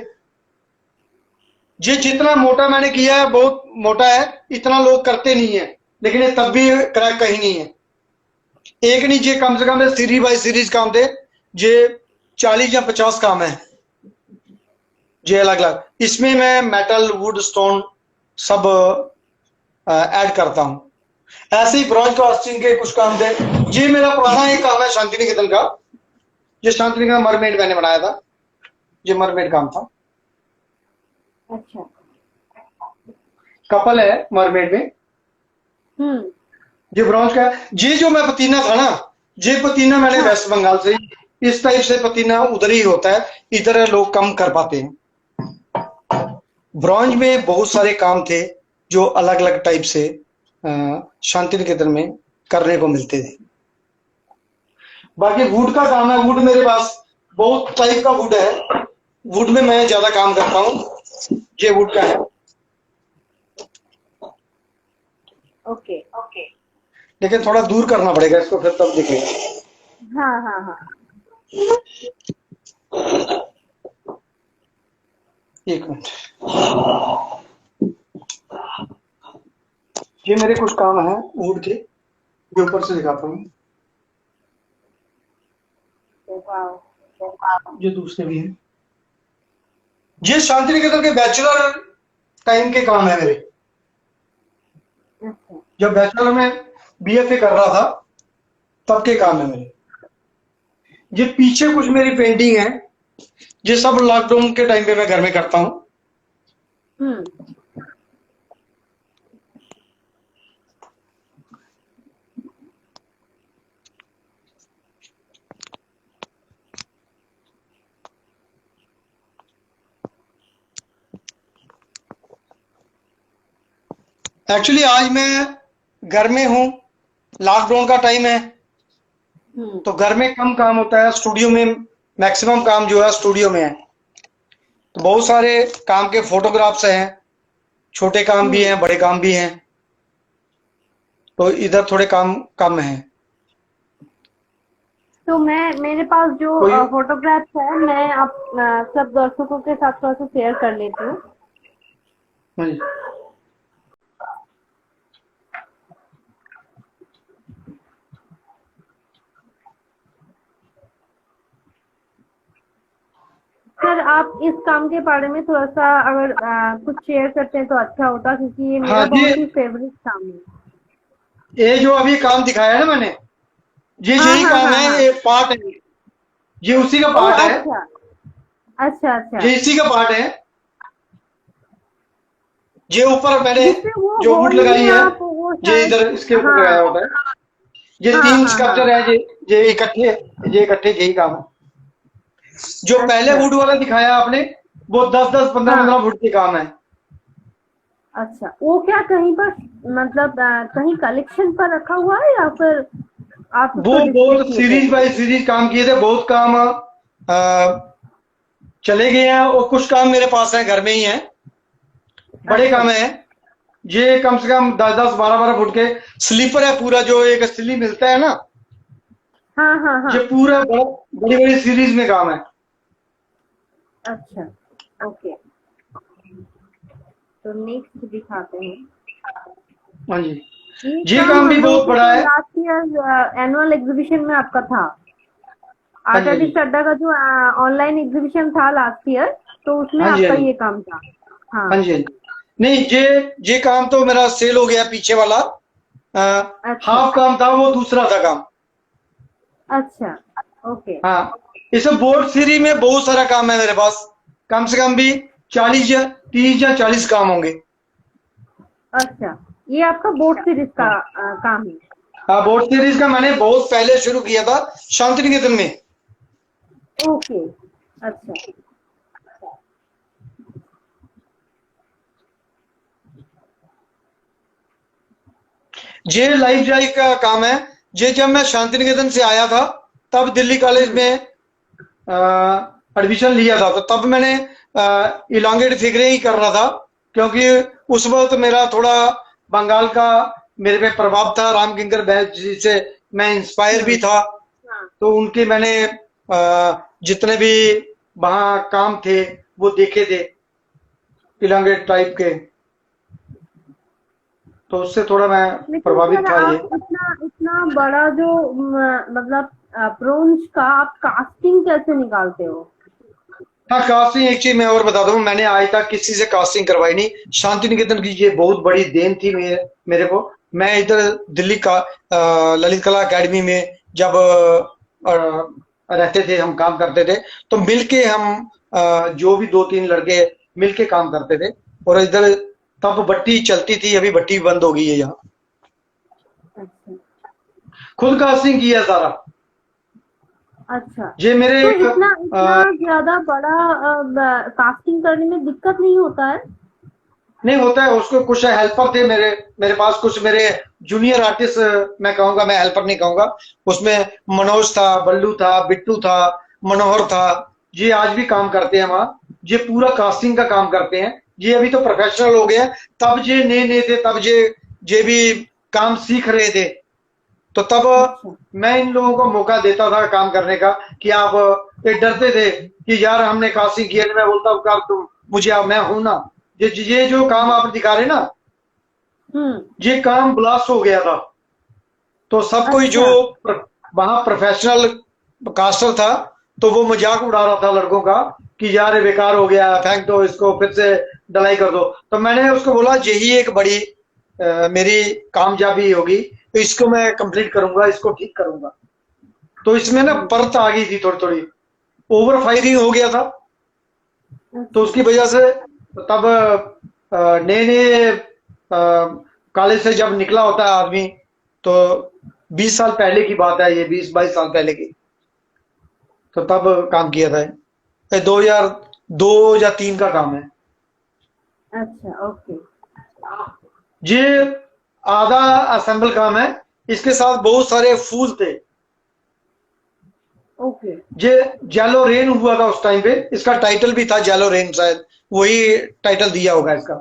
ये जितना मोटा मैंने किया है बहुत मोटा है, इतना लोग करते नहीं है, लेकिन ये तब भी क्रैक कहीं नहीं है। एक नहीं, ये कम से कम सीरीज बाय सीरीज काम थे। ये 40 या 50 काम है ये अलग अलग। इसमें मैं मेटल, वुड, स्टोन सब ऐड करता हूं। ऐसे ही ब्रॉन्ज कास्टिंग के कुछ काम थे। ये मेरा पुराना एक काम है शांति निकेतन का। ये शांति निकेतन मरमेड मैंने बनाया था। ये मरमेड काम था। अच्छा। कपल है मरमेड में। हम्म। ये ब्रॉन्ज का है। ये जो मैं पतीना था ना, ये पतीना मैंने हाँ। वेस्ट बंगाल से इस टाइप से पतीना उधर ही होता है, इधर लोग कम कर पाते हैं। ब्रॉन्ज में बहुत सारे काम थे जो अलग अलग टाइप से शांति निकेतन में करने को मिलते थे। बाकी वुड का काम है। वुड मेरे पास बहुत टाइप का वुड है। वुड में मैं ज्यादा काम करता हूँ। ये वुड का है। ओके। लेकिन थोड़ा दूर करना पड़ेगा इसको, फिर तब दिखेगा। हाँ हाँ हाँ। एक मिनट, ये मेरे कुछ काम है वुड के, ये ऊपर से दिखाता हूँ। वाओ। ये दूसरे भी हैं। ये शांति निकेतन के बैचलर टाइम के काम है मेरे। अच्छा। जब बैचलर में बीएफए कर रहा था तब के काम है मेरे। ये पीछे कुछ मेरी पेंटिंग है, ये सब लॉकडाउन के टाइम पे मैं घर में करता हूँ। हम्म। एक्चुअली आज मैं घर में हूँ, लॉकडाउन का टाइम है, तो घर में कम काम होता है। स्टूडियो में मैक्सिमम काम जो है स्टूडियो में है। तो बहुत सारे काम के फोटोग्राफ्स हैं, छोटे काम भी हैं, बड़े काम भी हैं। तो इधर थोड़े काम कम है। तो मेरे पास जो कोई फोटोग्राफ्स है, मैं आप सब दर्शकों के साथ थोड़ा सा शेयर कर लेती हूँ। हाँ जी। सर, आप इस काम के बारे में थोड़ा सा अगर कुछ शेयर करते हैं तो अच्छा होता, क्योंकि ये हाँ मेरा जी, बहुत ही फेवरेट काम है। ये जो अभी काम दिखाया है ना मैंने, ये हाँ यही हाँ काम हाँ है, हाँ। ये पार्ट है, ये उसी का ओह पार्ट है। अच्छा। अच्छा अच्छा। ये इसी का पार्ट है। ये ऊपर मैंने जिससे वो जो वुड होल लगाई में है, आप वो ये शायद। इधर इसके ऊपर हाँ लगाया होता है। ये हाँ 3 हाँ हाँ। स्कल्पचर है, ये इकट्ठे, ये इकट्ठे यही काम है। जो पहले अच्छा वुड वाला दिखाया आपने, वो 10-10, 15-15 हाँ। वुड के काम है। अच्छा, वो क्या कहीं पर मतलब कहीं कलेक्शन पर रखा हुआ है या फिर आप वो उसको डिस्प्ले बहुत किए थे? सीरीज बाय सीरीज काम किए थे, बहुत काम चले गए हैं, और कुछ काम मेरे पास है, घर में ही है, बड़े अच्छा। काम है। ये कम से कम 10-10, 12-12 फुट के स्लीपर है पूरा, जो एक स्ली मिलता है ना, हाँ हाँ हाँ। ये पूरा बड़ी बड़ी सीरीज में काम है। अच्छा। ओके। तो नेक्स्ट दिखाते हैं। हाँ जी, ये ये काम काम भी बहुत वैसे बड़ा तो है। लास्ट ईयर एनुअल एग्जीबिशन में आपका था। हाँ जी, हाँ आर्टिस्ट जी, अड्डा का जो ऑनलाइन एग्जीबिशन था लास्ट ईयर, तो उसमें हाँ जी, हाँ आपका जी, ये काम था। हाँ। हाँ जी, हाँ जी। नहीं, ये काम तो मेरा सेल हो गया पीछे वाला। अच्छा हाफ काम था, वो दूसरा था काम। अच्छा। ओके। हाँ, इस बोर्ड सीरीज में बहुत सारा काम है मेरे पास, कम से कम भी 40 या 30 या 40 काम होंगे। अच्छा, ये आपका बोर्ड सीरीज का हाँ, काम है। हाँ, बोर्ड सीरीज का मैंने बहुत पहले शुरू किया था शांति निकेतन में। ओके। अच्छा। ये लाइफ ड्राइव का काम है। ये जब मैं शांति निकेतन से आया था तब दिल्ली कॉलेज में एडमिशन लिया था, तो तब मैंने इलांगेट फिगरें ही कर रहा था, क्योंकि उस वक्त मेरा थोड़ा बंगाल का मेरे पे प्रभाव था। राम किंकर बैस जी से मैं इंस्पायर भी था, तो उनके मैंने जितने भी वहां काम थे वो देखे थे इलांगेट टाइप के, तो उससे थोड़ा मैं लेकिन प्रभावित सर था। ये आप इतना इतना बड़ा जो मतलब ब्रोंज का आप कास्टिंग कैसे निकालते हो? हाँ, कास्टिंग एक चीज मैं और बता दूं, मैंने आज तक किसी से कास्टिंग करवाई नहीं। शांति निकेतन की ये बहुत बड़ी देन थी मेरे को। मैं इधर दिल्ली का ललित कला एकेडमी में जब रहते थे, हम काम करते थे, तो मिलके हम जो भी 2-3 लड़के मिलके काम करते थे। और इधर तब भट्टी चलती थी, अभी भट्टी बंद हो गई है यहाँ। अच्छा खुद कास्टिंग किया सारा। अच्छा। ये मेरे तो एक इतना इतना ज्यादा बड़ा कास्टिंग करने में दिक्कत नहीं होता है? नहीं होता है, उसको कुछ हेल्पर थे मेरे पास, कुछ मेरे जूनियर आर्टिस्ट मैं कहूंगा, मैं हेल्पर नहीं कहूंगा। उसमें मनोज था, बल्लू था, बिट्टू था, मनोहर था। ये आज भी काम करते हैं वहां। ये पूरा कास्टिंग का काम करते हैं। ये अभी तो प्रोफेशनल हो गए हैं, तब ये नए नए थे, तब ये भी काम सीख रहे थे। तो तब अच्छा मैं इन लोगों को मौका देता था काम करने का, कि आप ये डरते थे कि यार हमने कास्टिंग किया, मैं बोलता हूँ कर तुम मुझे, अब मैं हूं ना। ये जो काम आप दिखा रहे ना, हम्म। ये काम ब्लास्ट हो गया था। तो सब कोई जो अच्छा वहां प्रोफेशनल कास्टर था, तो वो मजाक उड़ा रहा था लड़कों का कि यार ये बेकार हो गया, फेंक दो इसको, फिर से डलाई कर दो। तो मैंने उसको बोला यही एक बड़ी मेरी कामयाबी होगी, तो इसको मैं कंप्लीट करूंगा, इसको ठीक करूंगा। तो इसमें ना परत आ गई थी थोड़ी थोड़ी, ओवर फायरिंग हो गया था। तो उसकी वजह से तब नए नए कॉलेज से जब निकला होता है आदमी, तो 20 साल पहले की बात है, ये 20-22 साल पहले की, तो तब काम किया था। ये 2002 या 3 का काम है। अच्छा ओके ये आधा असेंबल काम है, इसके साथ बहुत सारे फूल थे। ओके। ये जेलो रेन हुआ था उस टाइम पे, इसका टाइटल भी था जेलो रेन, शायद वही टाइटल दिया होगा इसका।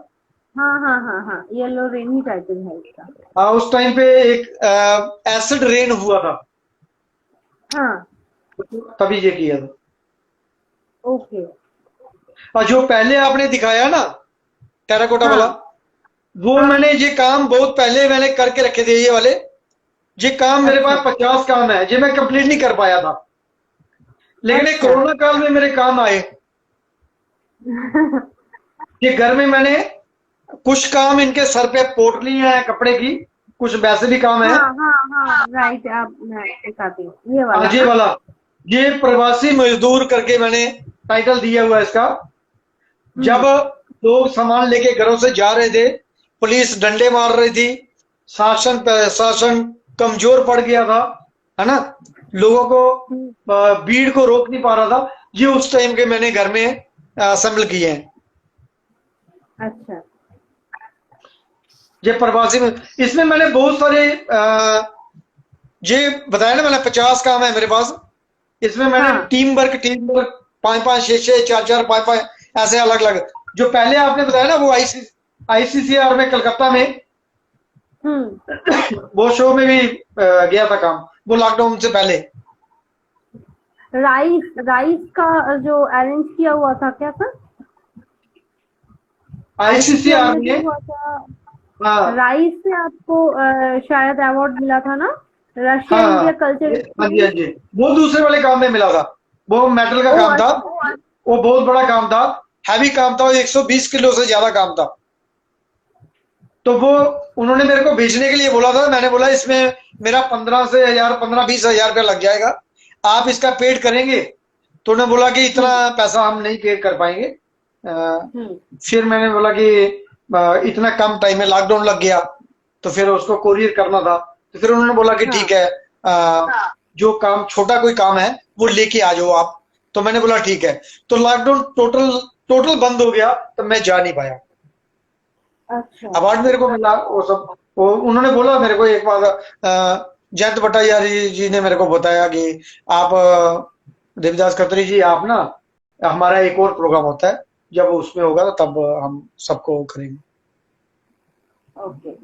हाँ हाँ हाँ हाँ, येलो रेन ही टाइटल है इसका। हाँ, उस टाइम पे एक एसिड रेन हुआ था, हाँ तभी ये किया था। ओके। और जो पहले आपने दिखाया ना टेराकोटा वाला, हाँ वो हाँ मैंने ये काम बहुत पहले मैंने करके रखे थे। ये वाले ये काम मेरे अच्छा पास 50 काम है, ये मैं कंप्लीट नहीं कर पाया था, लेकिन ये अच्छा कोरोना काल में मेरे काम आए। ये घर में मैंने कुछ काम इनके सर पे पोटली है कपड़े की, कुछ वैसे भी काम है। हाँ हाँ हाँ राइट, आप मैं दिखाती हूँ ये वाला आज ये ना। वाला, ये प्रवासी मजदूर करके मैंने टाइटल दिया हुआ है इसका। जब हम्म। लोग सामान लेके घरों से जा रहे थे, पुलिस डंडे मार रही थी, शासन कमजोर पड़ गया था, है ना, लोगों को हम्म, भीड़ को रोक नहीं पा रहा था, ये उस टाइम के मैंने घर में असेंबल किए हैं। अच्छा ये प्रवासी में, इसमें मैंने बहुत सारे ये बताया ना, मैंने 50 काम है मेरे पास। इसमें मैंने हाँ टीम वर्क 5-5, 6-6, 4-4, 5-5 ऐसे अलग अलग। जो पहले आपने बताया ना वो आईसीसीआर में कलकत्ता में, वो शो में भी गया था काम, वो लॉकडाउन से पहले। राइस राइस का जो अरेंज किया हुआ था क्या सर? आईसीसीआर आईसीसीआर में जो में, हुआ था, हाँ राइस से आपको शायद अवार्ड मिला था ना, रशिया हाँ इंडिया कल्चर हाँ जी हाँ एक्सचेंज। जी, वो दूसरे वाले काम में मिला था। वो मेटल का ओ काम था, अच्छा वो बहुत बड़ा काम था, हैवी काम था, 120 किलो से ज्यादा काम था। तो वो उन्होंने मेरे को भेजने के लिए बोला था, मैंने बोला इसमें मेरा 15-20 हजार रुपया लग जाएगा, आप इसका पेड करेंगे? तो उन्होंने बोला कि इतना पैसा हम नहीं पेड कर पाएंगे। हम्म फिर मैंने बोला कि इतना कम टाइम में लॉकडाउन लग गया, तो फिर उसको कोरियर करना था। तो फिर उन्होंने बोला कि हाँ ठीक है, जो काम छोटा कोई काम है वो लेके आ जाओ आप। तो मैंने बोला ठीक है। तो लॉकडाउन टोटल टोटल बंद हो गया, तो मैं जा नहीं पाया। अच्छा अवार्ड मेरे को मिला वो सब, वो उन्होंने बोला मेरे को एक बार, जयंत भट्टाचार्य जी ने मेरे को बताया कि आप देवीदास खत्री जी, आप ना, हमारा एक और प्रोग्राम होता है, जब उसमें होगा तो तब हम सबको करेंगे। ओके।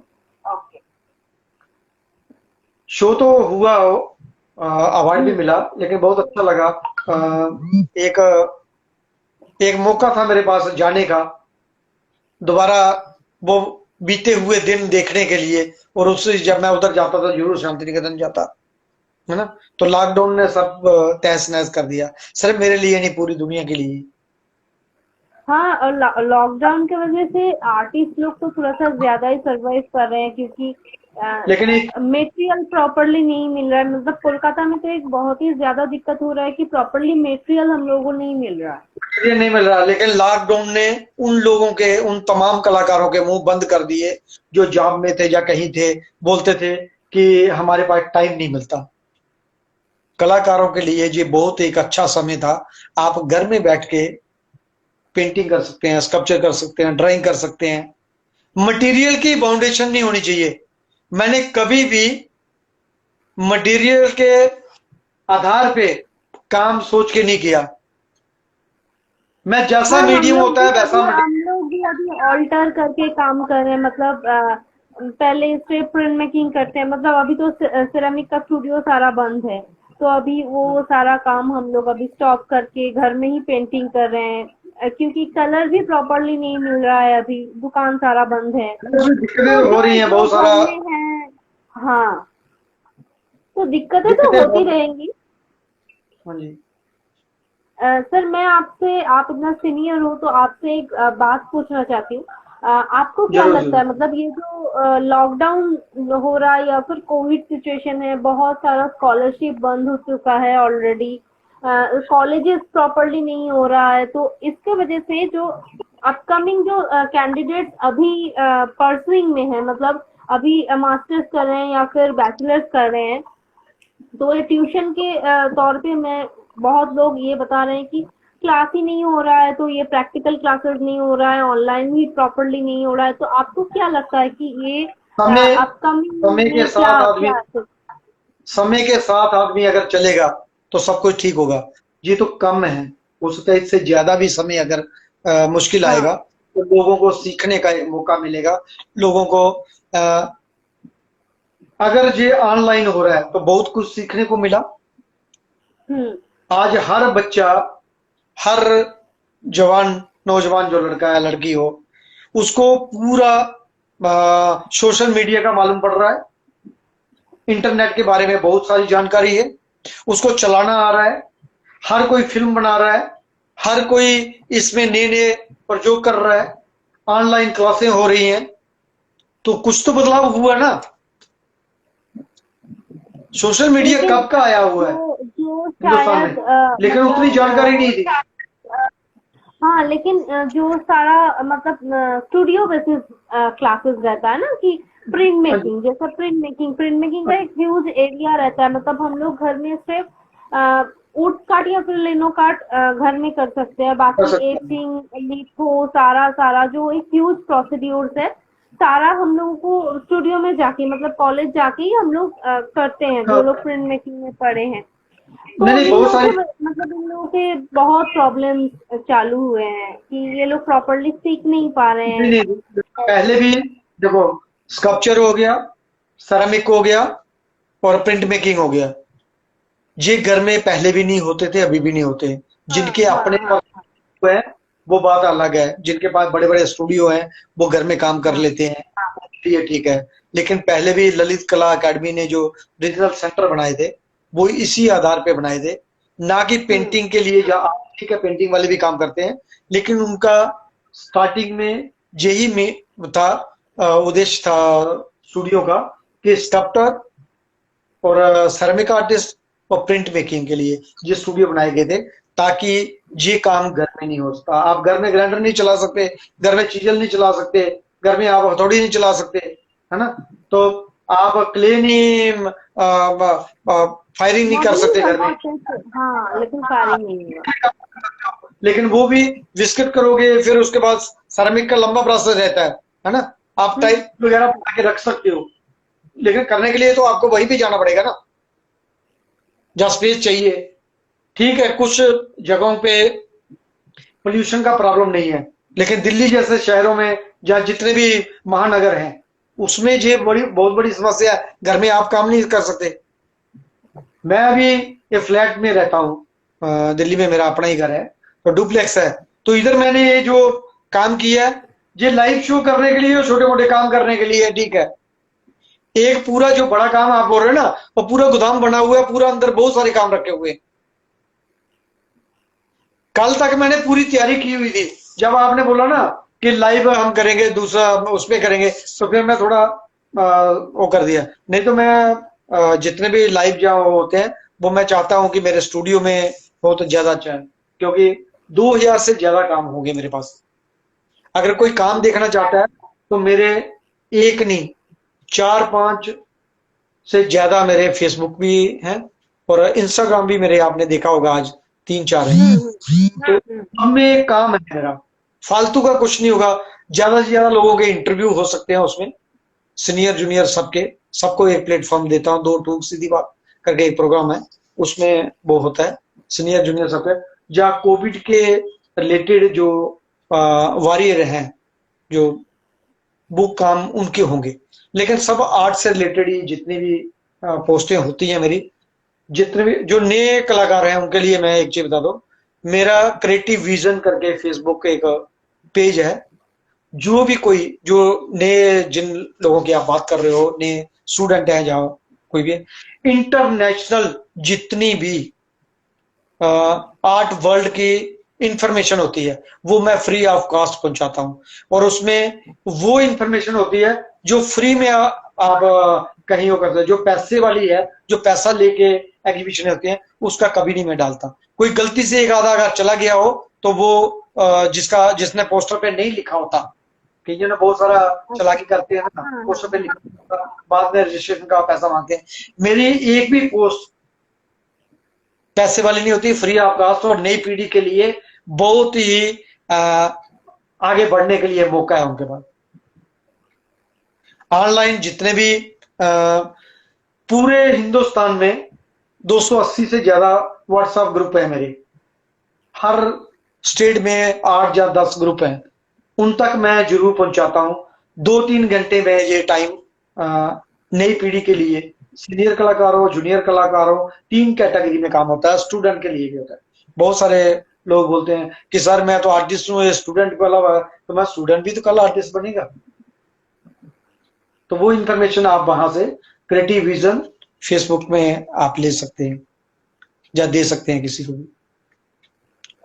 शो तो हुआ, अवार्ड भी मिला, लेकिन बहुत अच्छा लगा। एक एक मौका था मेरे पास जाने का, दोबारा वो बीते हुए दिन देखने के लिए, और उससे जब मैं उधर जाता था जरूर शांति निकेतन जाता, है ना। तो लॉकडाउन ने सब तहस नहस कर दिया, सिर्फ मेरे लिए नहीं, पूरी दुनिया के लिए। हाँ, और लॉकडाउन की वजह से आर्टिस्ट लोग तो थोड़ा सा ज्यादा ही सरवाइव कर रहे हैं, क्योंकि लेकिन एक मटेरियल प्रॉपरली नहीं मिल रहा है। मतलब कोलकाता में तो एक बहुत ही ज्यादा दिक्कत हो रहा है कि प्रॉपरली मटेरियल हम लोगों को नहीं मिल रहा है। ये नहीं मिल रहा, लेकिन लॉकडाउन ने उन लोगों के, उन तमाम कलाकारों के मुंह बंद कर दिए जो जॉब में थे या कहीं थे, बोलते थे कि हमारे पास टाइम नहीं मिलता। कलाकारों के लिए ये बहुत एक अच्छा समय था। आप घर में बैठ के पेंटिंग कर सकते हैं, स्कल्पचर कर सकते हैं, ड्राइंग कर सकते हैं। मटेरियल की बाउंडेशन नहीं होनी चाहिए। मैंने कभी भी मटेरियल के आधार पे काम सोच के नहीं किया। मैं जैसा हाँ, मीडियम होता है वैसा हम लोग भी अभी ऑल्टर करके काम कर रहे हैं। मतलब पहले स्ट्रेप प्रिंट मेकिंग करते हैं। मतलब अभी तो सिरेमिक का स्टूडियो सारा बंद है, तो अभी वो सारा काम हम लोग अभी स्टॉप करके घर में ही पेंटिंग कर रहे हैं। क्योंकि कलर भी प्रॉपरली नहीं मिल रहा है, अभी दुकान सारा बंद है। दिक्कतें तो हो जो रही हैं जो बहुत सारा। घर में है, हाँ, तो दिक्कतें तो दिक्कतें होती बहुत। रहेंगी। हाँ जी। सर, मैं आपसे, आप इतना सीनियर हो तो आपसे एक बात पूछना चाहती हूँ। आपको क्या जरूर लगता जरूर। है, मतलब ये जो लॉकडाउन हो रहा है या फिर कोविड सिचुएशन है, बहुत सारा स्कॉलरशिप बंद हो चुका है ऑलरेडी, कॉलेजेस प्रॉपरली नहीं हो रहा है, तो इसके वजह से जो अपकमिंग जो कैंडिडेट्स अभी परसुइंग में है, मतलब अभी मास्टर्स कर रहे हैं या फिर बैचलर्स कर रहे हैं, तो ये ट्यूशन के तौर पे मैं, बहुत लोग ये बता रहे हैं कि क्लास ही नहीं हो रहा है, तो ये प्रैक्टिकल क्लासेस नहीं हो रहा है, ऑनलाइन भी प्रॉपरली नहीं हो रहा है। तो आपको क्या लगता है कि ये समय समय अपकमिंग के में क्या साथ आदमी, क्या समय के साथ आदमी अगर चलेगा तो सब कुछ ठीक होगा। ये तो कम है, हो सकता है इससे ज्यादा भी समय अगर मुश्किल हाँ। आएगा, तो लोगों को सीखने का एक मौका मिलेगा। लोगों को अगर ये ऑनलाइन हो रहा है तो बहुत कुछ सीखने को मिला। हम्म। आज हर बच्चा, हर जवान, नौजवान जो लड़का है लड़की हो, उसको पूरा सोशल मीडिया का मालूम पड़ रहा है। इंटरनेट के बारे में बहुत सारी जानकारी है, उसको चलाना आ रहा है। हर कोई फिल्म बना रहा है, हर कोई इसमें नए नए प्रयोग कर रहा है। ऑनलाइन क्लासें हो रही हैं, तो कुछ तो बदलाव हुआ ना। सोशल मीडिया लेकिन कब का आया हुआ है जो जो हिंदुस्तान में, शायद लेकिन उतनी जानकारी नहीं थी। हाँ, लेकिन जो सारा मतलब स्टूडियो बेसिस क्लासेस रहता है ना, कि प्रिंट मेकिंग, जैसा प्रिंट मेकिंग का एक ह्यूज एरिया रहता है। मतलब हम लोग घर में सिर्फ ऊट काट या फिर लिनो काट घर में कर सकते हैं। कर बाकी सकते हैं। एचिंग, लिथो, सारा सारा जो एक ह्यूज प्रोसीड्यूर्स है, सारा हम लोगों को स्टूडियो में जाके, मतलब कॉलेज जाके ही हम लोग करते हैं, जो लोग प्रिंट मेकिंग में पढ़े हैं। नहीं तो नहीं, बहुत सारी। मतलब इन लोगों के बहुत प्रॉब्लम्स चालू हुए हैं कि ये लोग प्रॉपरली सीख नहीं पा रहे नहीं हैं। नहीं, पहले भी देखो, स्कल्पचर हो गया, सेरामिक हो गया, और प्रिंट मेकिंग हो गया। ये घर में पहले भी नहीं होते थे, अभी भी नहीं होते। हाँ, जिनके हाँ, अपने हाँ, है वो बात अलग है, जिनके पास बड़े बड़े स्टूडियो हैं वो घर में काम कर हाँ, लेते हैं, ये ठीक है। लेकिन पहले भी ललित कला अकेडमी ने जो रीजनल सेंटर बनाए थे, वो इसी आधार पे बनाए थे, ना कि हम्म, पेंटिंग के लिए। जहाँ ठीक है, पेंटिंग वाले भी काम करते हैं, लेकिन उनका स्टार्टिंग में यही में था, उद्देश्य था स्टूडियो का, कि स्कल्पटर और सेरामिक आर्टिस्ट और प्रिंट मेकिंग के लिए ये स्टूडियो बनाए गए थे, ताकि ये काम घर में नहीं हो सकता। आप घर में ग्राइंडर नहीं चला सकते, घर में चीजल नहीं चला सकते, घर में आप हथौड़ी नहीं चला सकते, है ना। तो आप क्ले नहीं, फायरिंग नहीं कर मॉडलिंग सकते घर कर में। सकते हैं, हाँ, लेकिन फायरिंग नहीं होगा। लेकिन वो भी विस्किट करोगे, फिर उसके बाद सेरामिक का लंबा प्रोसेस रहता है ना। आप टाइप वगैरह बना के रख सकते हो, लेकिन करने के लिए तो आपको वहीं पे जाना पड़ेगा ना जहाँ स्पेस चाहिए। ठीक है, कुछ जगहों पे पोल्यूशन का प्रॉब्लम नहीं है, लेकिन दिल्ली जैसे शहरों में या जितने भी महानगर हैं उसमें ये बड़ी बहुत बड़ी समस्या है। घर में आप काम नहीं कर सकते। मैं अभी ये फ्लैट में रहता हूँ, दिल्ली में मेरा अपना ही घर है, तो डुप्लेक्स है। तो इधर मैंने ये जो काम किया है ये लाइव शो करने के लिए, छोटे मोटे काम करने के लिए, ठीक है। एक पूरा जो बड़ा काम आप बोल रहे हो ना, वो पूरा गोदाम बना हुआ है, पूरा अंदर बहुत सारे काम रखे हुए हैं। कल तक मैंने पूरी तैयारी की हुई थी। जब आपने बोला ना कि लाइव हम करेंगे, दूसरा उस पे करेंगे, तो फिर मैं थोड़ा वो कर दिया। नहीं तो मैं जितने भी लाइव जहाँ होते हैं वो मैं चाहता हूँ कि मेरे स्टूडियो में हो तो ज्यादा अच्छा है, क्योंकि 2000 से ज्यादा काम होंगे मेरे पास। अगर कोई काम देखना चाहता है तो मेरे एक नहीं 4-5 से ज्यादा मेरे फेसबुक भी हैं, और इंस्टाग्राम भी मेरे, आपने देखा होगा आज 3-4 है। तो अब में एक काम है मेरा, फालतू का कुछ नहीं होगा। ज्यादा से ज्यादा लोगों के इंटरव्यू हो सकते हैं उसमें, सीनियर जूनियर सबके, सबको एक प्लेटफॉर्म देता हूँ। 2 टूक सीधी बात करके एक प्रोग्राम है, उसमें वो होता है सीनियर जूनियर सबके। जहाँ कोविड के रिलेटेड जो वॉरियर हैं, जो वो काम उनके होंगे, लेकिन सब आर्ट से रिलेटेड ही जितनी भी पोस्टें होती हैं मेरी, जितने भी जो नए कलाकार हैं उनके लिए मैं एक चीज बता दूं, मेरा क्रिएटिव विजन करके फेसबुक एक पेज है। जो भी कोई जो नए, जिन लोगों की आप बात कर रहे हो, नए स्टूडेंट हैं, जाओ कोई भी इंटरनेशनल जितनी भी आर्ट वर्ल्ड की इंफॉर्मेशन होती है वो मैं फ्री ऑफ कॉस्ट पहुंचाता हूं। और उसमें वो इंफॉर्मेशन होती है जो फ्री में आप कहीं वो करते, जो पैसे वाली है, जो पैसा लेके एग्जीबिशन होती है, उसका कभी नहीं मैं डालता। कोई गलती से एक आधा अगर चला गया हो तो वो जिसने पोस्टर पे नहीं लिखा होता, कि जो ना बहुत सारा चालाकी करते हैं ना, पोस्टर पे लिखा होता, बाद में रजिस्ट्रेशन का पैसा मांगते हैं। मेरी एक भी पोस्ट पैसे वाली नहीं होती, फ्री ऑफ कॉस्ट, और नई पीढ़ी के लिए बहुत ही आगे बढ़ने के लिए मौका है उनके पास। ऑनलाइन जितने भी पूरे हिंदुस्तान में 280 से ज्यादा व्हाट्सएप ग्रुप है मेरे, हर स्टेट में 8 या 10 ग्रुप हैं, उन तक मैं जरूर पहुंचाता हूं। 2-3 घंटे में ये टाइम नई पीढ़ी के लिए, सीनियर कलाकार हो, जूनियर कलाकार हो, 3 कैटेगरी में काम होता है। स्टूडेंट के लिए भी होता है। बहुत सारे लोग बोलते हैं कि सर मैं तो आर्टिस्ट हूँ, स्टूडेंट को अलावा, तो मैं स्टूडेंट भी तो कल आर्टिस्ट बनेगा। तो वो इंफॉर्मेशन आप वहां से क्रिएटिव विजन फेसबुक में आप ले सकते हैं या दे सकते हैं किसी को भी।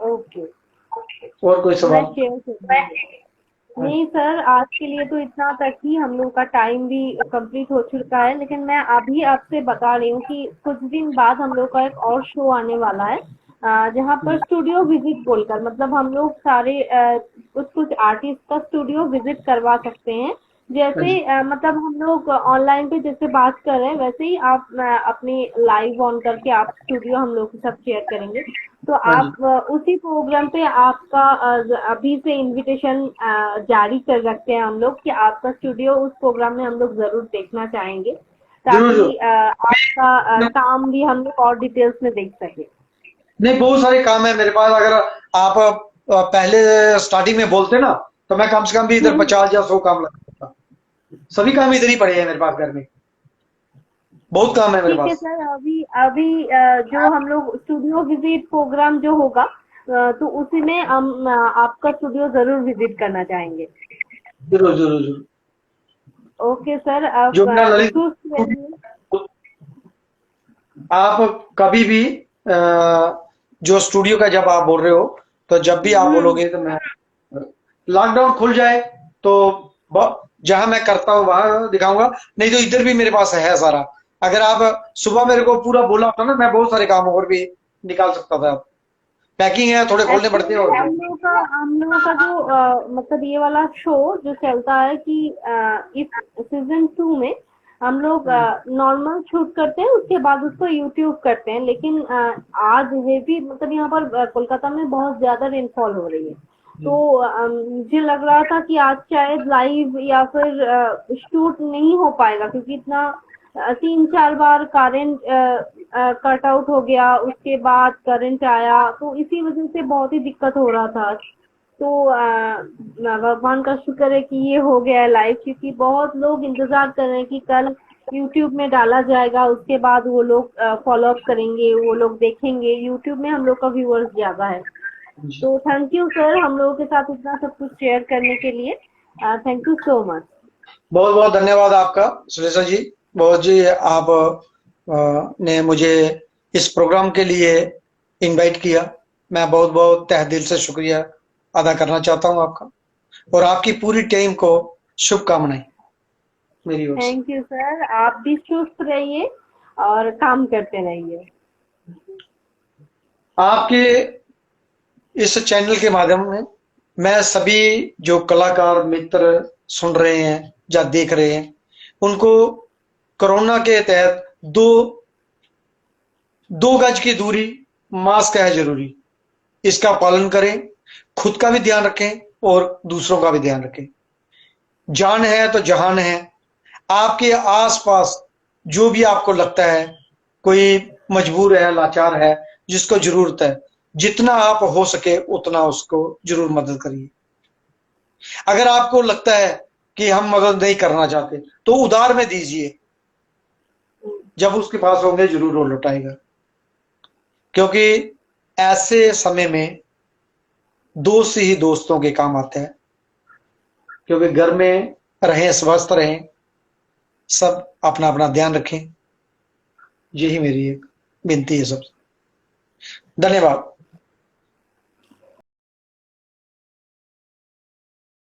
ओके, और कोई मैं सवाल? शेयर करूंगी। नहीं सर, आज के लिए तो इतना तक ही, हम लोग का टाइम भी कंप्लीट हो चुका है। लेकिन मैं अभी आपसे बता रही हूँ कि कुछ दिन बाद हम लोग का एक और शो आने वाला है, जहाँ पर स्टूडियो विजिट बोलकर, मतलब हम लोग सारे कुछ कुछ आर्टिस्ट का स्टूडियो विजिट करवा सकते हैं। जैसे मतलब हम लोग ऑनलाइन पे जैसे बात कर रहे हैं, वैसे ही आप अपनी लाइव ऑन करके आप स्टूडियो हम लोग के साथ शेयर करेंगे। तो हाँ जी, आप उसी प्रोग्राम पे आपका अभी से इनविटेशन जारी कर रखते हैं हम लोग कि आपका स्टूडियो उस प्रोग्राम में हम लोग जरूर देखना चाहेंगे, जरूर ताकि जरूर। आपका काम भी हम लोग और डिटेल्स में देख सके। नहीं, बहुत सारे काम है मेरे पास। अगर आप पहले स्टार्टिंग में बोलते ना, तो मैं कम से कम भी इधर 50 या 100 काम लगा। सभी काम इधर ही पड़े हैं मेरे पास घर में, बहुत काम है मेरे ठीक है पास। सर, अभी अभी जो हम लोग स्टूडियो विजिट प्रोग्राम जो होगा, तो उसी में हम आपका स्टूडियो जरूर विजिट करना चाहेंगे। जरूर जरूर जरूर। ओके सर, जो आप मेरा ललित, सुस्त रहिए। आप कभी भी जो स्टूडियो का जब आप बोल रहे हो, तो जब भी आप बोलोगे तो मैं, लॉकडाउन खुल जाए तो जहां मैं करता हूँ वहां दिखाऊंगा। नहीं तो इधर भी मेरे पास है सारा। अगर आप सुबह मेरे को पूरा बोला होता ना, मैं बहुत सारे काम और भी निकाल सकता था। पैकिंग है, थोड़े खोलने पड़ते हैं एक्चुअली और क्या। हम लोगों का जो मतलब ये वाला शो जो चलता है कि इस सीजन 2 में हम लोग नॉर्मल शूट करते हैं, उसके बाद उसको यूट्यूब करते हैं। लेकिन आज हेवी, मतलब यहाँ पर कोलकाता में बहुत ज्यादा रेनफॉल हो रही है, तो मुझे लग रहा था कि आज शायद लाइव या फिर शूट नहीं हो पाएगा, क्योंकि इतना 3-4 बार करंट कट आउट हो गया, उसके बाद करंट आया, तो इसी वजह से बहुत ही दिक्कत हो रहा था। तो भगवान का शुक्र है कि ये हो गया है लाइव, क्योंकि बहुत लोग इंतजार कर रहे हैं कि कल यूट्यूब में डाला जाएगा, उसके बाद वो लोग फॉलो अप करेंगे, वो लोग देखेंगे। यूट्यूब में हम लोग का व्यूअर्स ज्यादा है। जी। तो थैंक यू सर, हम लोगों के साथ इतना सब कुछ शेयर करने के लिए। Thank you so much. बहुत बहुत धन्यवाद आपका सुलेखा जी। बहुत जी, आप ने मुझे इस प्रोग्राम के लिए इनवाइट किया। मैं बहुत बहुत तहे दिल से शुक्रिया अदा करना चाहता हूं आपका, और आपकी पूरी टीम को शुभकामनाएं मेरी ओर से। थैंक यू सर, आप भी सुस्त रहिए और काम करते रहिए। आपके इस चैनल के माध्यम में मैं सभी जो कलाकार मित्र सुन रहे हैं या देख रहे हैं, उनको कोरोना के तहत दो गज की दूरी, मास्क है जरूरी, इसका पालन करें, खुद का भी ध्यान रखें और दूसरों का भी ध्यान रखें। जान है तो जहान है। आपके आसपास जो भी आपको लगता है कोई मजबूर है, लाचार है, जिसको जरूरत है, जितना आप हो सके उतना उसको जरूर मदद करिए। अगर आपको लगता है कि हम मदद नहीं करना चाहते तो उधार में दीजिए, जब उसके पास होंगे जरूर वो लौटाएगा। क्योंकि ऐसे समय में दोस्त ही दोस्तों के काम आते हैं। क्योंकि घर में रहें, स्वस्थ रहें, सब अपना अपना ध्यान रखें, यही मेरी एक विनती है सबसे। धन्यवाद।